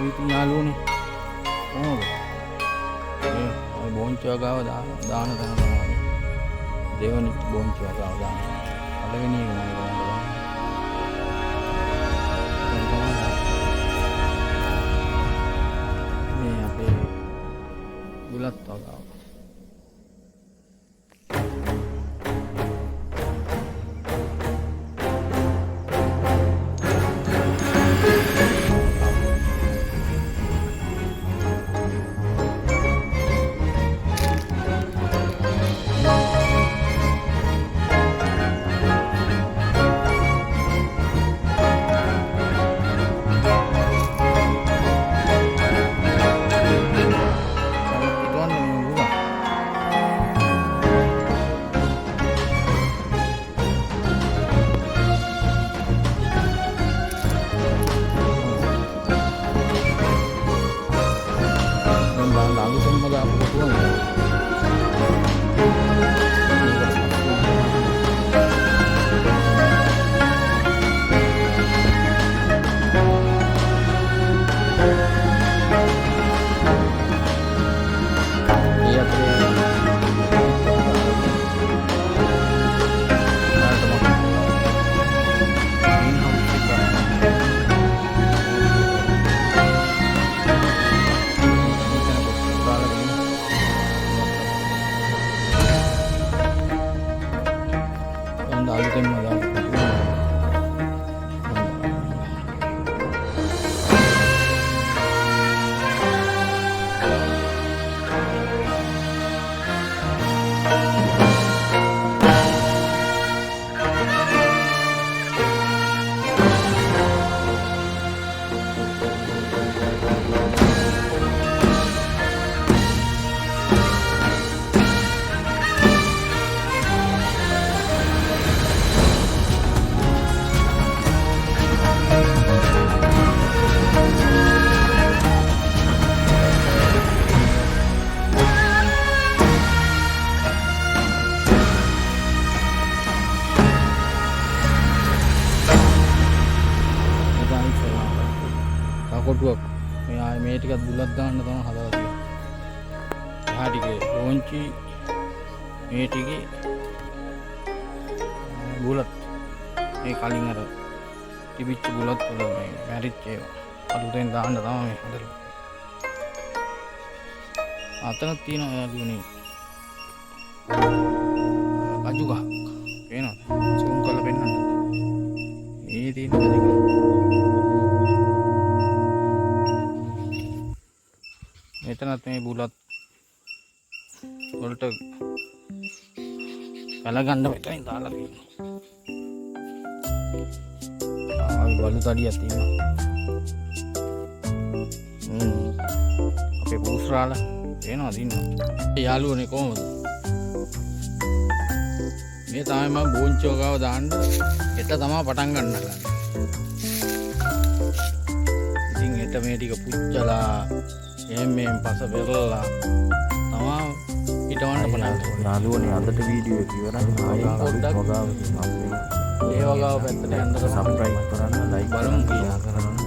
ඉතින් යාළුවනේ කොහොමද? ඒ බෝංචි වගාව දාන තැන තමයි. දෙවනි බෝංචි වගාව දාන. පළවෙනි එක මම කරන්නේ. මේ අපේ බුලත් වගාව. කොටුවක් මේ ටිකත් බුලත් දාන්න තමයි හදලා තියෙන්නේ. එහා ටිකේ බෝංචි මේ ටිකේ බුලත් මේ කලින් අර තිබිච්ච බුලත් වල මේ මැරිච්ච ඒවා අලුතෙන් දාන්න තමයි මේ හදලා. අතන තියෙනවා යාළුවනේ කජු ගහ පේනවද? සූම් කරලා පෙන්නන්න. මේ තියෙන කජු ගහ මෙතනත් මේ බුලත් වලට කලගන්න මෙතනින් දාලා තියෙනවා. බලු තඩියක් තියෙනවා. අපේ පූස්රාල පේනවද ඉන්නවා. යාළුවනේ කොහොමද? මේ තමයි මම බෝංචි වගාව දාන්න හෙට තමයි පටන් ගන්න. ඉතින් හෙට මේ ටික පුච්චලා එහෙම පස පෙරලා තමා හිටවන්න පටන් ගන්නවා. යාළුවනේ අදට වීඩියෝ එක ඉවරයි. ආයෙත් පොඩ්ඩක් ඒ වගාව පැත්තට යන්න සබ්ස්ක්‍රයිබ් කරන්න, ලයික් බලමු කරන්න, ෂෙයා කරන්න.